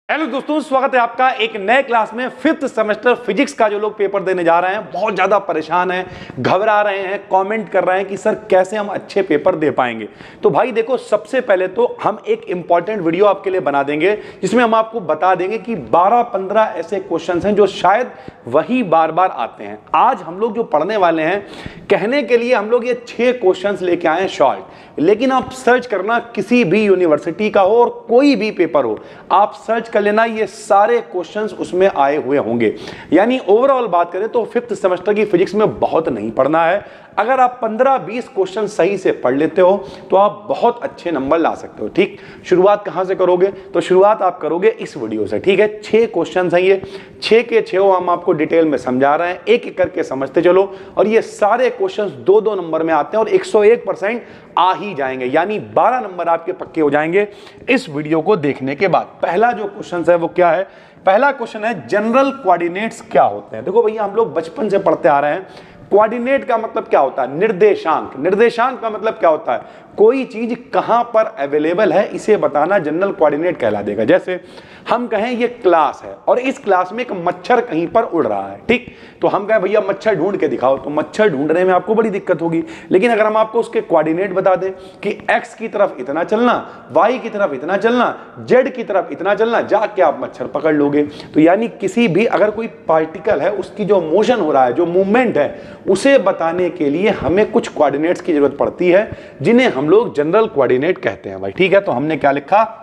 Hello दोस्तों, स्वागत है आपका एक नए क्लास में। फिफ्थ सेमेस्टर फिजिक्स का जो लोग पेपर देने जा रहे हैं बहुत ज़्यादा परेशान हैं, घबरा रहे हैं, कमेंट कर रहे हैं कि सर कैसे हम अच्छे पेपर दे पाएंगे। तो भाई देखो, सबसे पहले तो हम एक इंपॉर्टेंट वीडियो आपके लिए बना देंगे जिसमें हम आपको बता देंगे कि 12-15 ऐसे क्वेश्चंस हैं जो शायद वही बार बार आते हैं। आज हम लोग जो पढ़ने वाले हैं, कहने के लिए हम लोग ये 6 क्वेश्चंस लेके आए हैं शॉर्ट, लेकिन आप सर्च करना किसी भी यूनिवर्सिटी का हो और कोई भी पेपर हो, आप सर्च कर लेना, ये सारे क्वेश्चंस उसमें आए हुए होंगे। यानी ओवरऑल बात करें तो फिफ्थ सेमेस्टर की फिजिक्स में बहुत नहीं पढ़ना है। अगर आप 15-20 क्वेश्चन सही से पढ़ लेते हो तो आप बहुत अच्छे नंबर ला सकते हो। ठीक, शुरुआत कहां से करोगे? तो शुरुआत आप करोगे इस वीडियो से। ठीक है, 6 क्वेश्चन हैं, ये 6 के 6 हम आपको डिटेल में समझा रहे हैं, एक एक करके समझते चलो। और ये सारे क्वेश्चन 2-2 नंबर में आते हैं और 101% आ ही जाएंगे, यानी 12 नंबर आपके पक्के हो जाएंगे इस वीडियो को देखने के बाद। पहला जो क्वेश्चन है वो क्या है? पहला क्वेश्चन है जनरल कोऑर्डिनेट्स क्या होते हैं। देखो भैया, हम लोग बचपन से पढ़ते आ रहे हैं, कोऑर्डिनेट का मतलब क्या होता है? निर्देशांक। निर्देशांक का मतलब क्या होता है? कोई चीज कहां पर अवेलेबल है इसे बताना जनरल कोऑर्डिनेट कहला देगा। जैसे हम कहें ये क्लास है और इस क्लास में एक मच्छर कहीं पर उड़ रहा है, ठीक, तो हम कहें भैया मच्छर ढूंढ के दिखाओ, तो मच्छर ढूंढने में आपको बड़ी दिक्कत होगी। लेकिन अगर हम आपको उसके कोऑर्डिनेट बता दें कि एक्स की तरफ इतना चलना, वाई की तरफ इतना चलना, जेड की तरफ इतना चलना, जाके आप मच्छर पकड़ लोगे। तो यानी किसी भी अगर कोई पार्टिकल है उसकी जो मोशन हो रहा है, जो मूवमेंट है, उसे बताने के लिए हमें कुछ कोऑर्डिनेट्स की जरूरत पड़ती है जिन्हें हम लोग जनरल कोऑर्डिनेट कहते हैं भाई। ठीक है, तो हमने क्या लिखा?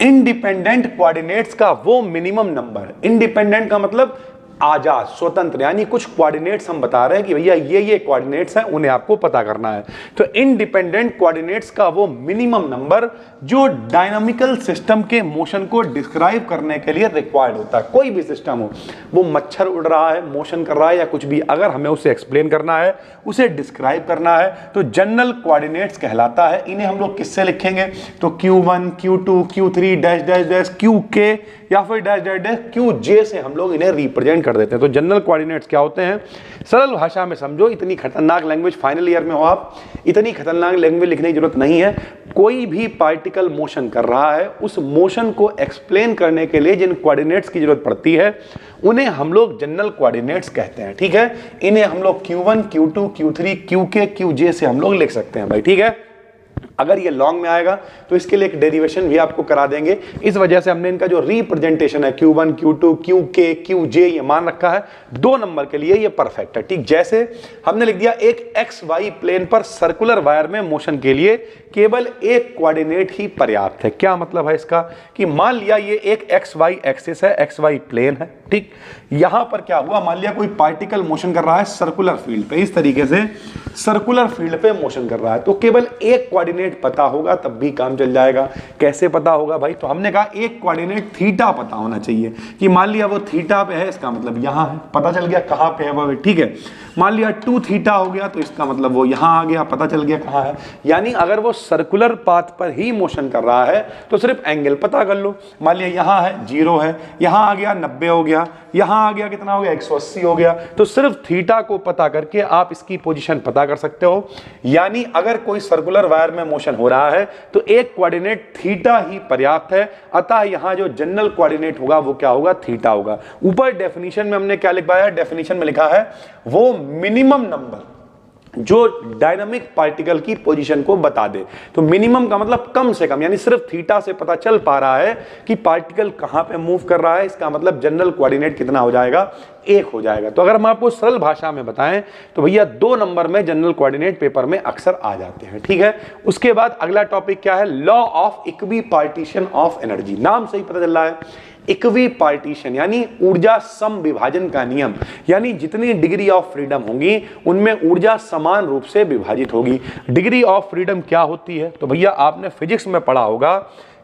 इंडिपेंडेंट कोऑर्डिनेट्स का वो मिनिमम नंबर। इंडिपेंडेंट का मतलब आजाद, स्वतंत्र, यानी कुछ कोऑर्डिनेट्स हम बता रहे हैं कि भैया ये कोऑर्डिनेट्स हैं, उन्हें आपको पता करना है। तो इंडिपेंडेंट कोऑर्डिनेट्स का वो मिनिमम नंबर जो डायनामिकल सिस्टम के मोशन को डिस्क्राइब करने के लिए रिक्वायर्ड होता है। कोई भी सिस्टम हो, वो मच्छर उड़ रहा है, मोशन कर रहा है या कुछ भी, अगर हमें उसे एक्सप्लेन करना है, उसे डिस्क्राइब करना है, तो जनरल कोऑर्डिनेट्स कहलाता है। इन्हें हम लोग किससे लिखेंगे? तो Q1, Q2, Q3 dash dash dash QK या फिर डैश डैश डैश QJ से हम लोग इन्हें रिप्रेजेंट कर देते हैं। तो जनरल कोऑर्डिनेट्स क्या होते हैं? सरल भाषा में समझो, इतनी खतरनाक लैंग्वेज, फाइनल ईयर में हो आप, इतनी खतरनाक लैंग्वेज लिखने की जरूरत नहीं है। कोई भी पार्टिकल मोशन कर रहा है, उस मोशन को एक्सप्लेन करने के लिए जिन कोऑर्डिनेट्स की जरूरत पड़ती है उन्हें हम लोग जनरल कोऑर्डिनेट्स कहते हैं। ठीक है, इन्हें हम लोग Q1, Q2, Q3, QK, QJ से हम लोग लिख सकते हैं भाई। ठीक है, अगर ये लॉन्ग में आएगा तो इसके लिए एक डेरिवेशन भी आपको करा देंगे। इस वजह से हमने इनका जो रिप्रेजेंटेशन है Q1, Q2, QK, QJ ये मान रखा है 2 नंबर के लिए, ये परफेक्ट है। ठीक, जैसे हमने लिख दिया एक XY प्लेन पर सर्कुलर वायर में मोशन के लिए केवल एक कोऑर्डिनेट ही पर्याप्त है। क्या मतलब है इसका? कि मान लिया ये एक XY एक्सिस है, XY प्लेन है, ठीक, यहां पर क्या हुआ, मान लिया कोई पार्टिकल मोशन कर रहा है सर्कुलर फील्ड पे, इस तरीके से सर्कुलर फील्ड पे मोशन कर रहा है, तो केवल एक कोऑर्डिनेट पता होगा तब भी काम चल जाएगा। कैसे पता होगा भाई? तो हमने कहा एक कोऑर्डिनेट थीटा पता होना चाहिए, कि मान लिया वो थीटा पे है, इसका मतलब यहां है, पता चल गया कहां पे है वो। ठीक है, मान लिया 2 थीटा हो गया तो इसका मतलब वो यहां आ गया, पता चल गया कहां है। यानी अगर वो सर्कुलर पाथ पर ही मोशन कर रहा है तो सिर्फ एंगल पता कर लो। मान लिया यहां है 0 है, यहां आ गया 90 हो गया, यहां आ गया कितना हो गया 180 हो गया, तो सिर्फ थीटा को पता करके आप इसकी पोजीशन पता कर सकते हो। यानी अगर कोई सर्कुलर वायर में मोशन हो रहा है तो एक कोऑर्डिनेट थीटा ही पर्याप्त है, अतः यहां जो जनरल कोऑर्डिनेट होगा वो क्या होगा? थीटा होगा। ऊपर डेफिनेशन में हमने क्या लिखवाया? डेफिनेशन में लिखा है वो मिनिमम नंबर जो डायनामिक पार्टिकल की पोजीशन को बता दे। तो मिनिमम का मतलब कम से कम, यानी सिर्फ थीटा से पता चल पा रहा है कि पार्टिकल कहां पे मूव कर रहा है, इसका मतलब जनरल कोऑर्डिनेट कितना हो जाएगा? 1 हो जाएगा। तो अगर हम आपको सरल भाषा में बताएं तो भैया 2 नंबर में जनरल कोऑर्डिनेट पेपर में अक्सर आ जाते हैं। ठीक है, उसके बाद अगला टॉपिक क्या है? Law of equipartition of energy. नाम से ही पता चल रहा है, इक्विपार्टीशन यानी ऊर्जा सम विभाजन का नियम, यानी जितनी डिग्री ऑफ फ्रीडम होंगी उनमें ऊर्जा समान रूप से विभाजित होगी। डिग्री ऑफ फ्रीडम क्या होती है? तो भैया आपने फिजिक्स में पढ़ा होगा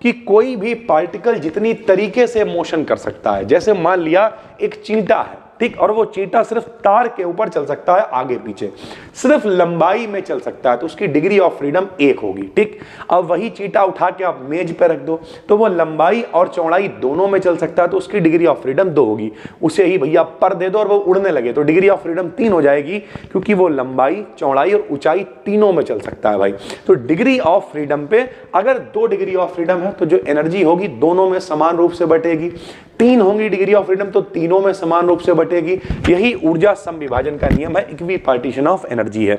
कि कोई भी पार्टिकल जितनी तरीके से मोशन कर सकता है, जैसे मान लिया एक चींटा है, ठीक, और वो चींटा सिर्फ तार के ऊपर चल सकता है, आगे पीछे सिर्फ लंबाई में चल सकता है, तो उसकी डिग्री ऑफ फ्रीडम 1 होगी। ठीक, अब वही चींटा उठा के आप मेज पे रख दो तो वो लंबाई और चौड़ाई दोनों में चल सकता है, तो उसकी डिग्री ऑफ फ्रीडम 2 होगी। उसे ही भैया पर दे दो और वो उड़ने लगे तो डिग्री ऑफ फ्रीडम 3 हो जाएगी, क्योंकि वो लंबाई, चौड़ाई और ऊंचाई तीनों में चल सकता है भाई। तो डिग्री ऑफ फ्रीडम पे अगर 2 डिग्री ऑफ फ्रीडम है तो जो एनर्जी होगी दोनों में समान रूप से बटेगी, 3 होंगी डिग्री ऑफ फ्रीडम तो तीनों में समान रूप से बटेगी। यही ऊर्जा समविभाजन का नियम है, इक्विपार्टीशन ऑफ एनर्जी है।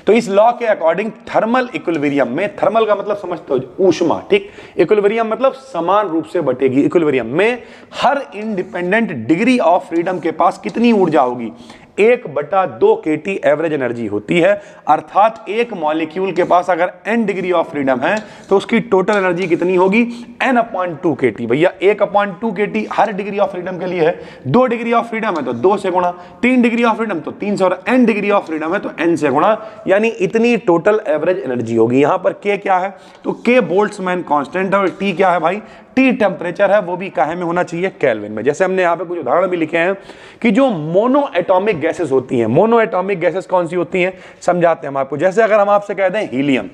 तो इस लॉ के अकॉर्डिंग थर्मल इक्विलिब्रियम में, थर्मल का मतलब समझते हो ऊष्मा, ठीक, इक्विलिब्रियम मतलब समान रूप से बटेगी। इक्विलिब्रियम में हर इंडिपेंडेंट डिग्री ऑफ फ्रीडम के पास कितनी ऊर्जा होगी? 1/2 kT एवरेज एनर्जी होती है, अर्थात एक मॉलिक्यूल के पास अगर n डिग्री ऑफ फ्रीडम है तो उसकी टोटल एनर्जी कितनी होगी? n/2 kT। भैया 1/2 kT her degree of freedom के लिए है, 2 डिग्री ऑफ फ्रीडम है तो 2 से गुणा, 3 डिग्री ऑफ फ्रीडम तो 3 से, और n डिग्री ऑफ फ्रीडम है तो n से गुणा, यानी इतनी टोटल एवरेज एनर्जी होगी। यहां पर k क्या है? तो k बोल्ट्जमैन कांस्टेंट है, और t क्या है भाई? टी टेम्परेचर है, वो भी काहे में होना चाहिए? केल्विन में। जैसे हमने यहाँ पे कुछ उदाहरण भी लिखे हैं कि जो मोनो एटॉमिक गैसेस होती हैं, मोनो एटॉमिक गैसेस कौन सी होती हैं समझाते हैं हम आपको। जैसे अगर हम आपसे कह दें हीलियम,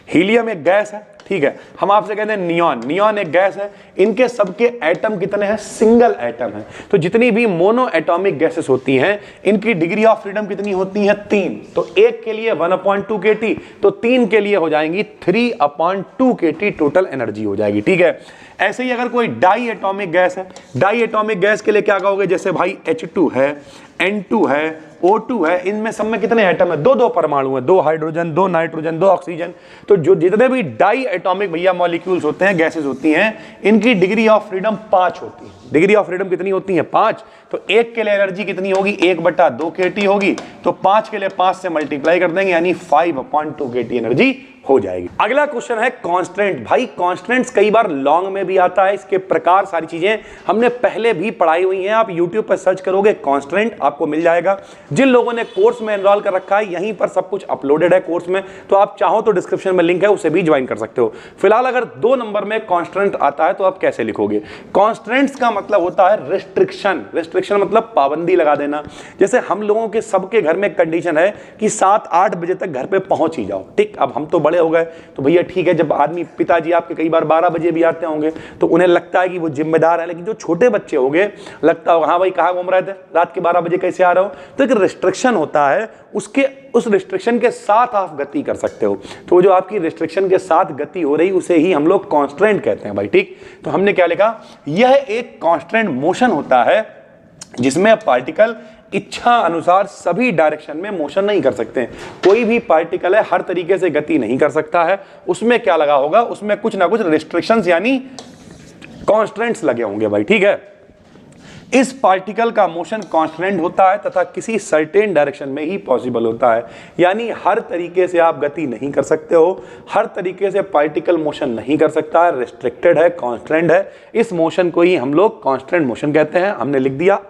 हीलियम एक गैस है, ठीक है, हम आपसे कहते हैं नियॉन, नियॉन एक गैस है, इनके सबके एटम कितने हैं? सिंगल एटम है। तो जितनी भी मोनो एटॉमिक गैसेस होती हैं इनकी डिग्री ऑफ फ्रीडम कितनी होती है? 3। तो एक के लिए 1/2 kT, तो 3 के लिए हो जाएंगी 3/2 kT टोटल एनर्जी हो जाएगी। ठीक है, ऐसे ही अगर कोई डाई एटॉमिक गैस है, डाई एटॉमिक गैस के लिए क्या कहोगे? जैसे भाई H2 है, N2 है, O2 है, इनमें सब में कितने एटम है? 2-2 परमाणु है, 2 हाइड्रोजन, 2 नाइट्रोजन, 2 ऑक्सीजन। तो जो जितने भी डाई एटॉमिक भैया मॉलिक्यूल्स होते हैं, गैसेस होती हैं, इनकी डिग्री ऑफ फ्रीडम 5 होती है। डिग्री ऑफ फ्रीडम कितनी होती है? 5। तो एक के लिए एनर्जी कितनी होगी? 1/2 kT होगी, तो 5 के लिए 5 से मल्टीप्लाई कर देंगे, यानी 5/2 kT एनर्जी हो जाएगी। अगला क्वेश्चन है कांस्टेंट। भाई कांस्टेंट्स कई बार लॉन्ग में भी आता है, इसके प्रकार सारी चीजें हमने पहले भी पढ़ाई हुई हैं। आप YouTube पर सर्च करोगे कांस्टेंट, आपको मिल जाएगा। जिन लोगों ने कोर्स में एनरोल कर रखा है, यहीं पर सब कुछ अपलोडेड है कोर्स में, तो आप चाहो तो डिस्क्रिप्शन में लिंक है, उसे भी ज्वाइन कर सकते हो। फिलहाल अगर 2 नंबर में कांस्टेंट आता है तो आप कैसे लिखोगे? कांस्टेंट्स का मतलब होता है रिस्ट्रिक्शन। रिस्ट्रिक्शन मतलब पाबंदी लगा देना। जैसे हम लोगों के सबके घर में कंडीशन है कि 7-8 बजे तक घर पे पहुंच ही जाओ। ठीक, अब हम तो बड़े हो गए तो भैया ठीक है, जब आदमी, पिताजी आपके कई बार 12 बजे भी आते होंगे तो उन्हें लगता है कि वो जिम्मेदार है, लेकिन जो छोटे बच्चे होंगे लगता होगा हाँ भाई कहाँ घूम रहे थे, रात के 12 बजे कैसे आ रहे हो? तो एक रिस्ट्रिक्शन होता है, उसके उस रिस्ट्रिक्शन के साथ आप गति कर सकते हो। तो जो आपकी रिस्ट्रिक्शन के साथ गति हो रही उसे ही हम लोग कांस्टेंट कहते हैं भाई। ठीक, तो हमने क्या लिखा? यह एक कांस्टेंट मोशन होता है जिसमें पार्टिकल इच्छा अनुसार सभी डायरेक्शन में मोशन नहीं कर सकते। कोई भी पार्टिकल है हर तरीके से गति नहीं कर सकता है, उसमें क्या लगा होगा? उसमें कुछ ना कुछ रिस्ट्रिक्शंस यानी कांस्टेंट्स लगे होंगे भाई। ठीक है, इस पार्टिकल का मोशन कांस्टेंट होता है तथा किसी सर्टेन डायरेक्शन में ही पॉसिबल होता है, यानी हर तरीके से आप गति नहीं कर सकते हो, हर तरीके से पार्टिकल मोशन नहीं कर सकता है, रिस्ट्रिक्टेड है, कांस्टेंट है। इस मोशन को ही हम लोग कांस्टेंट मोशन कहते हैं। हमने लिख दिया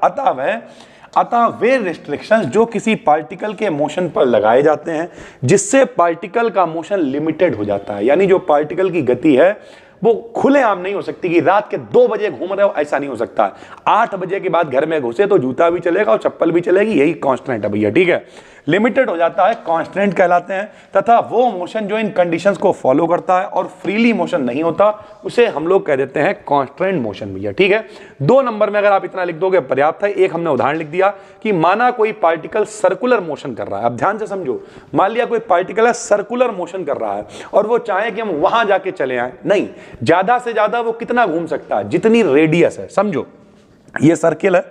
अतः वे रिस्ट्रिक्शंस जो किसी पार्टिकल के मोशन पर लगाए जाते हैं जिससे पार्टिकल का मोशन लिमिटेड हो जाता है, यानी जो पार्टिकल की गति है वो खुलेआम नहीं हो सकती कि रात के 2 बजे घूम रहे हो, ऐसा नहीं हो सकता। 8 बजे के बाद घर में घुसे तो जूता भी चलेगा और चप्पल भी चलेगी, यही कांस्टेंट है भैया। ठीक है, लिमिटेड हो जाता है, कांस्टेंट कहलाते हैं। तथा वो मोशन जो इन कंडीशंस को फॉलो करता है और फ्रीली मोशन नहीं होता उसे हम लोग कह देते हैं कांस्टेंट मोशन भैया। ठीक है, 2 नंबर में अगर आप इतना लिख दोगे पर्याप्त है। एक हमने उदाहरण लिख दिया कि माना कोई पार्टिकल सर्कुलर मोशन कर रहा है। अब ध्यान से समझो, मान लिया कोई पार्टिकल है सर्कुलर मोशन कर रहा है और वो चाहे कि हम वहां जाके चले आए, नहीं, ज्यादा से ज्यादा वो कितना घूम सकता है? जितनी रेडियस है। समझो ये सर्किल है,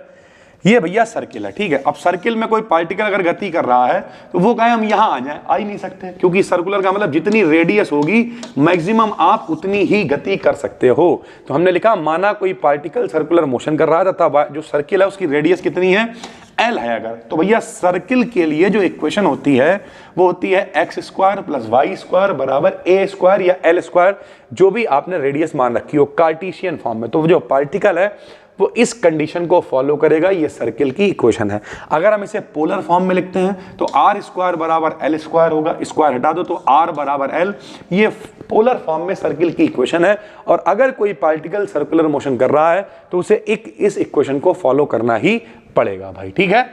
ये भैया सर्किल है। ठीक है, अब सर्किल में कोई पार्टिकल अगर गति कर रहा है तो वो कहे हम यहां आ जाए, आ ही नहीं सकते, क्योंकि सर्कुलर का मतलब जितनी रेडियस होगी मैक्सिमम आप उतनी ही गति कर सकते हो। तो हमने लिखा माना कोई पार्टिकल सर्कुलर मोशन कर रहा है तथा जो सर्किल है उसकी रेडियस कितनी है? L है अगर, तो भैया सर्किल के लिए जो इक्वेशन होती है वो होती है x² + y² बराबर a² या L², जो भी आपने रेडियस मान रखी हो कार्टेशियन फॉर्म में। तो जो पार्टिकल है वो इस कंडीशन को फॉलो करेगा। ये सर्किल की इक्वेशन है। अगर हम इसे पोलर फॉर्म में लिखते हैं तो आर स्क्वायर बराबर एल स्क्वायर होगा, स्क्वायर हटा दो तो आर बराबर एल। ये पोलर फॉर्म में सर्किल की इक्वेशन है। और अगर कोई पार्टिकल सर्कुलर मोशन कर रहा है तो उसे इस इक्वेशन को फॉलो करना ही पड़ेगा भाई, ठीक है।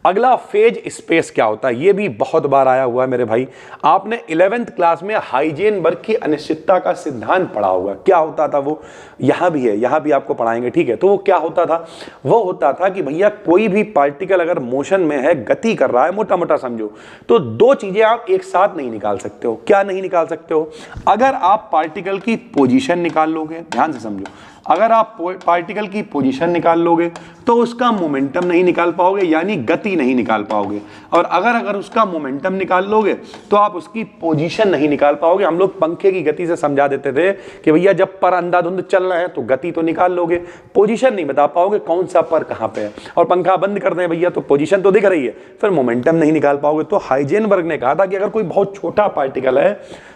अगला फेज स्पेस क्या होता है, ये भी बहुत बार आया हुआ है मेरे भाई। आपने 11th क्लास में हाइजेनबर्ग की अनिश्चितता का सिद्धांत पढ़ा होगा। क्या होता था वो, यहां भी है, यहां भी आपको पढ़ाएंगे, ठीक है। तो वो क्या होता था, वो होता था कि भैया कोई भी पार्टिकल अगर मोशन में है, गति कर रहा है, मोटा मोटा समझो, तो दो चीजें आप एक साथ नहीं निकाल सकते हो। क्या नहीं निकाल सकते हो? अगर आप पार्टिकल की पोजीशन निकाल लोगे, ध्यान से समझो, अगर आप पार्टिकल की पोजीशन निकाल लोगे तो उसका मोमेंटम नहीं निकाल पाओगे, यानी गति नहीं निकाल पाओगे। और अगर उसका मोमेंटम निकाल लोगे तो आप उसकी पोजीशन नहीं निकाल पाओगे। हम लोग पंखे की गति से समझा देते थे कि भैया जब पर अंधाधुंध चल रहा है तो गति तो निकाल लोगे, पोजीशन नहीं बता पाओगे कौन सा पर कहां पे है। और पंखा बंद कर दें भैया तो पोजीशन तो दिख रही है, फिर मोमेंटम नहीं निकाल पाओगे। तो हाइजेनबर्ग ने कहा था कि अगर कोई बहुत छोटा पार्टिकल है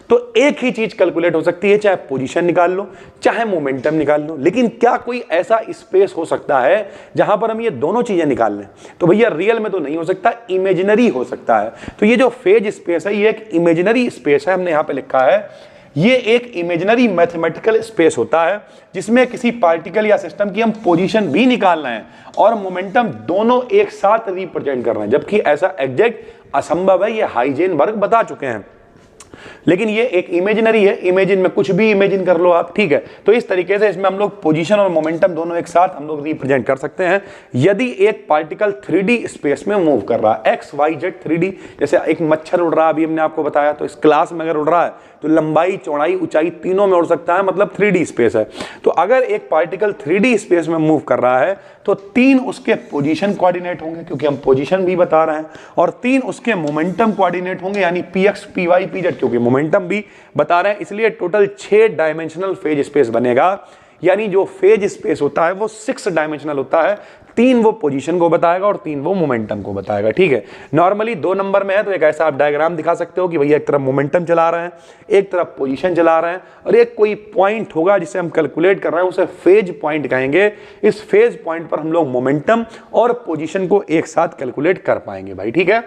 तो एक ही चीज कैलकुलेट हो सकती है, चाहे पोजीशन निकाल लो चाहे मोमेंटम निकाल लो। लेकिन क्या कोई ऐसा स्पेस हो सकता है जहां पर हम ये दोनों चीजें निकाल लें? तो भैया रियल में तो नहीं हो सकता, इमेजिनरी हो सकता है। तो ये जो फेज स्पेस है ये एक इमेजिनरी स्पेस है, हमने यहां पे लिखा है। ये एक इमेजिनरी मैथमेटिकल स्पेस होता है जिसमें किसी पार्टिकल या सिस्टम की हम पोजीशन भी निकाल रहे हैं और मोमेंटम दोनों एक साथ रिप्रेजेंट कर रहे हैं, जबकि ऐसा एग्जैक्ट असंभव है। ये हाइजेनबर्ग बता चुके हैं। लेकिन ये एक इमेजिनरी है, इमेजिन में कुछ भी इमेजिन कर लो आप, ठीक है। तो इस तरीके से इसमें हम लोग पोजीशन और मोमेंटम दोनों एक साथ हम लोग रिप्रेजेंट कर सकते हैं। यदि एक पार्टिकल 3D स्पेस में मूव कर रहा है, एक्स वाई जेड 3D, जैसे एक मच्छर उड़ रहा है, अभी हमने आपको बताया, तो इस क्लास में अगर उड़ रहा है तो लंबाई चौड़ाई ऊंचाई तीनों में उड़ सकता है, मतलब 3D स्पेस है। तो अगर एक पार्टिकल 3D स्पेस में मूव कर रहा है तो 3 उसके पोजीशन कोऑर्डिनेट होंगे, क्योंकि हम पोजीशन भी बता रहे हैं, और 3 उसके मोमेंटम कोऑर्डिनेट होंगे, यानी px py pz, क्योंकि मोमेंटम भी बता रहे हैं। इसलिए टोटल 6 डायमेंशनल फेज स्पेस बनेगा। यानी जो फेज स्पेस होता है वो 6 डायमेंशनल होता है। 3 वो पोजीशन को बताएगा और 3 वो मोमेंटम को बताएगा, ठीक है। नॉर्मली 2 नंबर में है तो एक ऐसा आप डायग्राम दिखा सकते हो कि भैया एक तरफ मोमेंटम चला रहे हैं, एक तरफ पोजीशन चला रहे हैं, और एक कोई पॉइंट होगा जिसे हम कैलकुलेट कर रहे हैं, उसे फेज पॉइंट कहेंगे। इस फेज पॉइंट पर हम लोग मोमेंटम और पोजीशन को एक साथ कैलकुलेट कर पाएंगे भाई, ठीक है।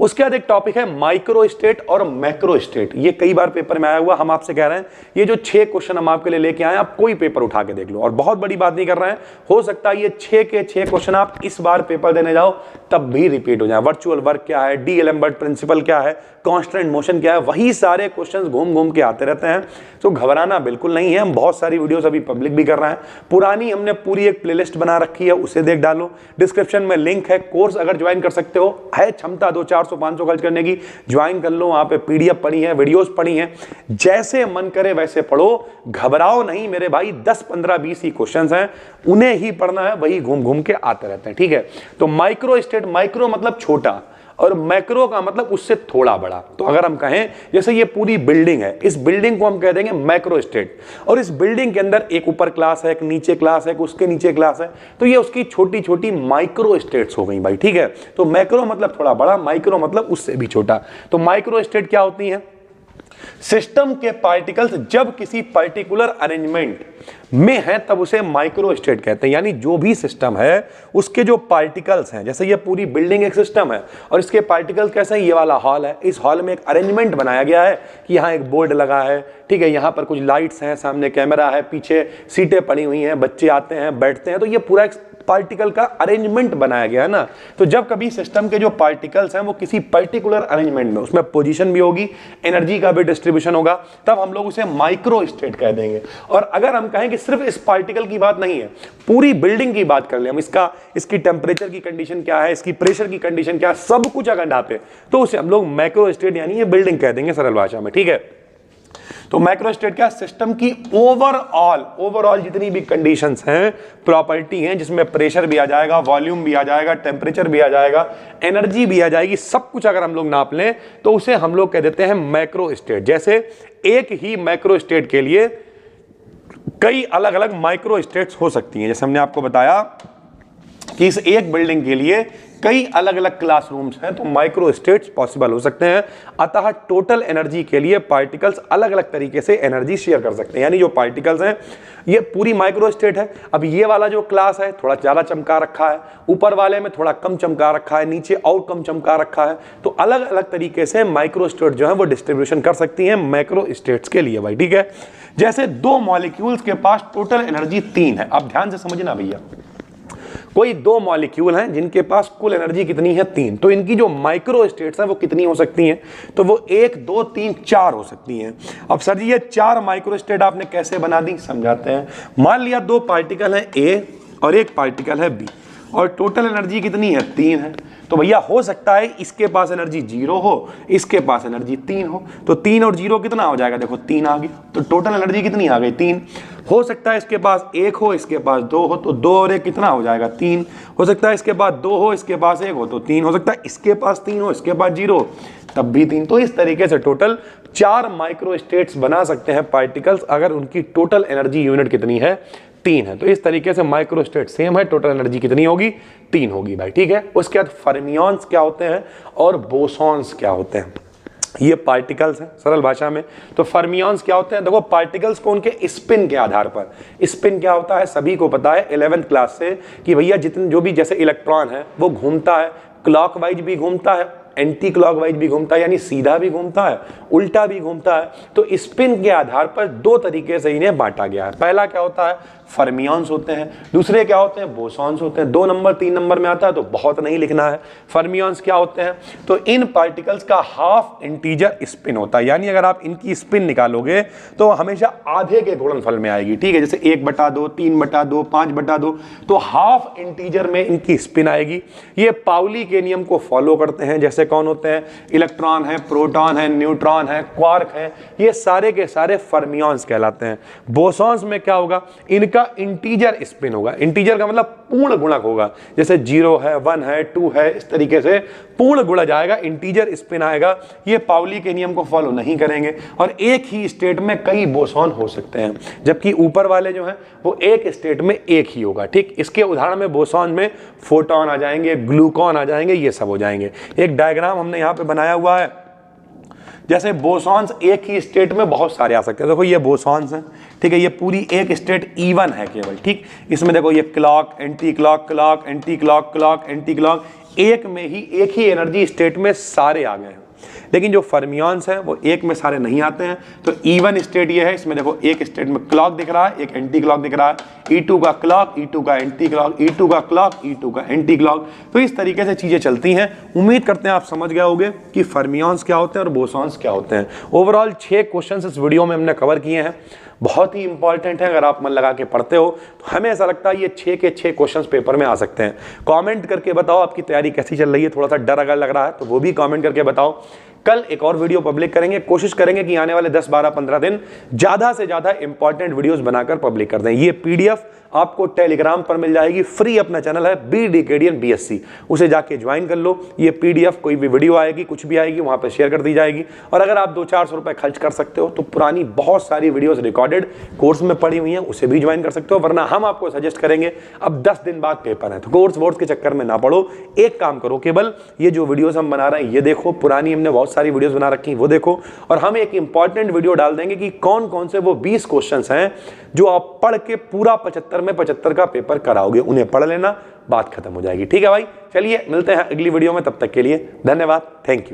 उसके बाद एक टॉपिक है माइक्रो स्टेट और मैक्रो स्टेट। ये कई बार पेपर में आया हुआ। हम आपसे कह रहे हैं ये जो 6 क्वेश्चन हम आपके लिए लेके आए, आप कोई पेपर उठा के देख लो, और बहुत बड़ी बात नहीं कर रहे हैं। हो सकता है ये 6 के 6 क्वेश्चन आप इस बार पेपर देने जाओ तब भी रिपीट हो जाए। वर्चुअल वर्क क्या है, डी एलम्बर्ट प्रिंसिपल क्या है, कांस्टेंट मोशन क्या है, वही सारे क्वेश्चंस घूम घूम के आते रहते हैं। तो घबराना बिल्कुल नहीं है। हम बहुत सारी वीडियोस अभी पब्लिक भी कर रहे हैं। पुरानी हमने पूरी एक प्लेलिस्ट बना रखी है, उसे देख डालो। डिस्क्रिप्शन में लिंक है, कोर्स अगर ज्वाइन कर सकते हो, है क्षमता 200-400-500 खर्च करने की, ज्वाइन कर लो। वहां पे पीडीएफ पढ़ी है, वीडियोस पढ़ी हैं, जैसे मन करे वैसे पढ़ो, घबराओ नहीं मेरे भाई। 10 15 20 ही क्वेश्चंस हैं, उन्हें ही पढ़ना है, वही घूम घूम के आते रहते हैं, ठीक है। तो माइक्रो स्टेट, माइक्रो मतलब छोटा और मैक्रो का मतलब उससे थोड़ा बड़ा। तो अगर हम कहें जैसे ये पूरी बिल्डिंग है, इस बिल्डिंग को हम कह देंगे मैक्रो स्टेट, और इस बिल्डिंग के अंदर एक ऊपर क्लास है, एक नीचे क्लास है, एक उसके नीचे क्लास है, तो ये उसकी छोटी छोटी माइक्रो स्टेट्स हो गई भाई, ठीक है। तो मैक्रो मतलब थोड़ा बड़ा, माइक्रो मतलब उससे भी छोटा। तो माइक्रो स्टेट क्या होती है? सिस्टम के पार्टिकल्स जब किसी पर्टिकुलर अरेंजमेंट में है तब उसे माइक्रो स्टेट कहते हैं। यानी जो भी सिस्टम है उसके जो पार्टिकल्स हैं, जैसे ये पूरी बिल्डिंग एक सिस्टम है और इसके पार्टिकल्स कैसे हैं, ये वाला हॉल है, इस हॉल में एक अरेंजमेंट बनाया गया है कि यहाँ एक बोर्ड लगा है, ठीक है, यहाँ पर कुछ लाइट्स हैं, सामने कैमरा है, पीछे सीटें पड़ी हुई हैं, बच्चे आते हैं बैठते हैं, तो ये पूरा एक पार्टिकल का अरेंजमेंट बनाया गया है ना। तो जब कभी सिस्टम के जो पार्टिकल्स हैं वो किसी पर्टिकुलर अरेंजमेंट में, उसमें पोजीशन भी होगी, एनर्जी का भी डिस्ट्रीब्यूशन होगा, तब हम लोग उसे माइक्रो स्टेट कह देंगे। और अगर हम कहें कि सिर्फ इस पार्टिकल की बात नहीं है, पूरी बिल्डिंग की बात कर ले हम, इसकी टेम्परेचर की कंडीशन क्या है, इसकी प्रेशर की कंडीशन क्या है, सब कुछ अगर डाले तो उसे हम लोग मैक्रो स्टेट यानी ये बिल्डिंग कह देंगे सरल भाषा में, ठीक है। तो मैक्रो स्टेट क्या, सिस्टम की ओवरऑल जितनी भी कंडीशंस हैं, प्रॉपर्टी हैं, जिसमें प्रेशर भी आ जाएगा, वॉल्यूम भी आ जाएगा, टेम्परेचर भी आ जाएगा, एनर्जी भी आ जाएगी, सब कुछ अगर हम लोग नाप लें तो उसे हम लोग कह देते हैं मैक्रो स्टेट। जैसे एक ही मैक्रो स्टेट के लिए कई अलग अलग माइक्रो स्टेट्स हो सकती हैं। जैसे हमने आपको बताया कि इस एक बिल्डिंग के लिए कई अलग अलग क्लासरूम्स हैं तो माइक्रो स्टेट्स पॉसिबल हो सकते हैं। अतः टोटल एनर्जी के लिए पार्टिकल्स अलग अलग तरीके से एनर्जी शेयर कर सकते हैं। यानी जो पार्टिकल्स हैं ये पूरी माइक्रो स्टेट है। अब ये वाला जो क्लास है थोड़ा ज़्यादा चमका रखा है, ऊपर वाले में थोड़ा कम चमका रखा है, नीचे और कम चमका रखा है। तो अलग अलग तरीके से माइक्रो स्टेट जो है वो डिस्ट्रीब्यूशन कर सकती हैं मैक्रो स्टेट्स के लिए भाई, ठीक है। जैसे दो मॉलिक्यूल्स के पास टोटल एनर्जी 3 है। अब ध्यान से समझना भैया, कोई दो मॉलिक्यूल हैं जिनके पास कुल एनर्जी कितनी है 3, तो इनकी जो माइक्रो स्टेट्स हैं वो कितनी हो सकती हैं, तो वो 1 2 3 4 हो सकती हैं। अब सर जी ये 4 माइक्रो स्टेट आपने कैसे बना दी, समझाते हैं। मान लिया दो पार्टिकल है A और एक पार्टिकल है B और टोटल एनर्जी कितनी है 3 है। तो भैया हो सकता है इसके पास एनर्जी 0 हो, इसके पास एनर्जी 3 हो, तो 3 और 0 कितना हो जाएगा, देखो 3 आ गई, तो टोटल एनर्जी कितनी आ गई 3। हो सकता है इसके पास 1 हो, इसके पास 2 हो, तो 2 और 1 कितना हो जाएगा 3। हो सकता है इसके पास 2 हो, इसके पास 1 हो, तो 3। हो सकता है इसके पास 3 हो, इसके पास 0 हो, तब भी 3। तो इस तरीके से टोटल 4 माइक्रो स्टेट्स बना सकते हैं पार्टिकल्स अगर उनकी टोटल एनर्जी यूनिट कितनी है 3 है। तो इस तरीके से माइक्रो स्टेट सेम है, टोटल एनर्जी कितनी होगी 3 होगी भाई, ठीक है। उसके बाद फर्मियंस क्या होते हैं और बोसॉन्स क्या होते हैं, ये पार्टिकल्स हैं सरल भाषा में। तो फर्मियंस क्या होते हैं, देखो पार्टिकल्स को उनके स्पिन के आधार पर, स्पिन क्या होता है सभी को पता है 11th क्लास से कि भैया जितने जो भी जैसे इलेक्ट्रॉन है वो घूमता है, क्लॉकवाइज भी घूमता है, एंटी क्लॉकवाइज भी घूमता है, यानी सीधा भी घूमता है, उल्टा भी घूमता है। तो स्पिन के आधार पर 2 तरीके से इन्हें बांटा गया है। पहला क्या होता है फर्मियंस होते हैं, दूसरे क्या होते हैं बोसॉन्स होते हैं। 2 नंबर 3 नंबर में आता है तो बहुत नहीं लिखना है। फर्मियंस क्या होते हैं, तो इन पार्टिकल्स का हाफ इंटीजर स्पिन होता है, यानी अगर आप इनकी स्पिन निकालोगे तो हमेशा आधे के गुणनफल में आएगी, ठीक है। जैसे 1/2, 3/2, 5/2, तो हाफ इंटीजर में इनकी स्पिन आएगी। ये पाउली के नियम को फॉलो करते हैं। जैसे कौन होते हैं, इलेक्ट्रॉन है, प्रोटॉन है, न्यूट्रॉन है, क्वार्क है, ये सारे के सारे फर्मियंस कहलाते हैं। बोसॉन्स में क्या होगा, इनका इंटीजर स्पिन होगा। इंटीजर का मतलब पूर्ण गुणक होगा, जैसे 0 है, 1 है, 2 है, इस तरीके से पूर्ण गुणा जाएगा, इंटीजर स्पिन आएगा। ये पाउली के नियम को फॉलो नहीं करेंगे और एक ही स्टेट में कई बोसॉन हो सकते हैं, जबकि ऊपर वाले जो हैं वो एक स्टेट में एक ही होगा, ठीक। इसके उदाहरण में बोसॉन में फोटॉन आ जाएंगे, ग्लूकॉन आ जाएंगे, ये सब हो जाएंगे। एक डायग्राम हमने यहाँ पे बनाया हुआ है, जैसे बोसॉन्स एक ही स्टेट में बहुत सारे आ सकते हैं। देखो ये बोसॉन्स हैं, ठीक है, ये पूरी एक स्टेट E1 है केवल, ठीक। इसमें देखो ये clock, anti clock, clock, anti clock, clock, anti clock, एक में ही एक ही एनर्जी स्टेट में सारे आ गए हैं। लेकिन जो फर्मियंस है वो एक में सारे नहीं आते हैं। तो E1 स्टेट ये है, इसमें देखो एक स्टेट में क्लॉक दिख रहा है, एक एंटी क्लॉक दिख रहा है, E2 का क्लॉक, E2 का एंटी क्लॉक, E2 का क्लॉक, E2 का एंटी क्लॉक। तो इस तरीके से चीजें चलती हैं। उम्मीद करते हैं आप समझ गए होंगे कि फर्मियंस क्या होते हैं और बोसॉन्स क्या होते हैं। ओवरऑल 6 क्वेश्चन इस वीडियो में हमने कवर किए हैं, बहुत ही इंपॉर्टेंट है। अगर आप मन लगा के पढ़ते हो तो हमें ऐसा लगता है ये 6 के 6 क्वेश्चंस पेपर में आ सकते हैं। कमेंट करके बताओ आपकी तैयारी कैसी चल रही है, थोड़ा सा डर अगर लग रहा है तो वो भी कमेंट करके बताओ। कल एक और वीडियो पब्लिक करेंगे, कोशिश करेंगे कि आने वाले 10 12 15 दिन ज्यादा से ज्यादा इंपॉर्टेंट वीडियोस बनाकर पब्लिक कर दें। ये पीडीएफ आपको टेलीग्राम पर मिल जाएगी, फ्री अपना चैनल है BDKDN BSc, उसे जाके ज्वाइन कर लो। ये पीडीएफ कोई भी वीडियो आएगी, कुछ भी आएगी, वहां पर शेयर कर दी जाएगी। और अगर आप 200-400 रुपए खर्च कर सकते हो तो पुरानी बहुत सारी वीडियोस रिकॉर्डेड कोर्स में पड़ी हुई हैं, उसे भी ज्वाइन कर सकते हो। वरना हम आपको सजेस्ट करेंगे, अब 10 दिन बाद पेपर है तो कोर्स वोर्स के चक्कर में ना पड़ो, एक काम करो, केवल ये जो वीडियोस हम बना रहे हैं ये देखो, पुरानी हमने बहुत सारी वीडियोस बना रखी वो देखो, और हम एक इंपॉर्टेंट वीडियो डाल देंगे कि कौन कौन से वो 20 क्वेश्चंस हैं जो आप पढ़ के पूरा 75 में 75 का पेपर कराओगे। उन्हें पढ़ लेना, बात खत्म हो जाएगी, ठीक है भाई। चलिए मिलते हैं अगली वीडियो में, तब तक के लिए धन्यवाद, थैंक यू।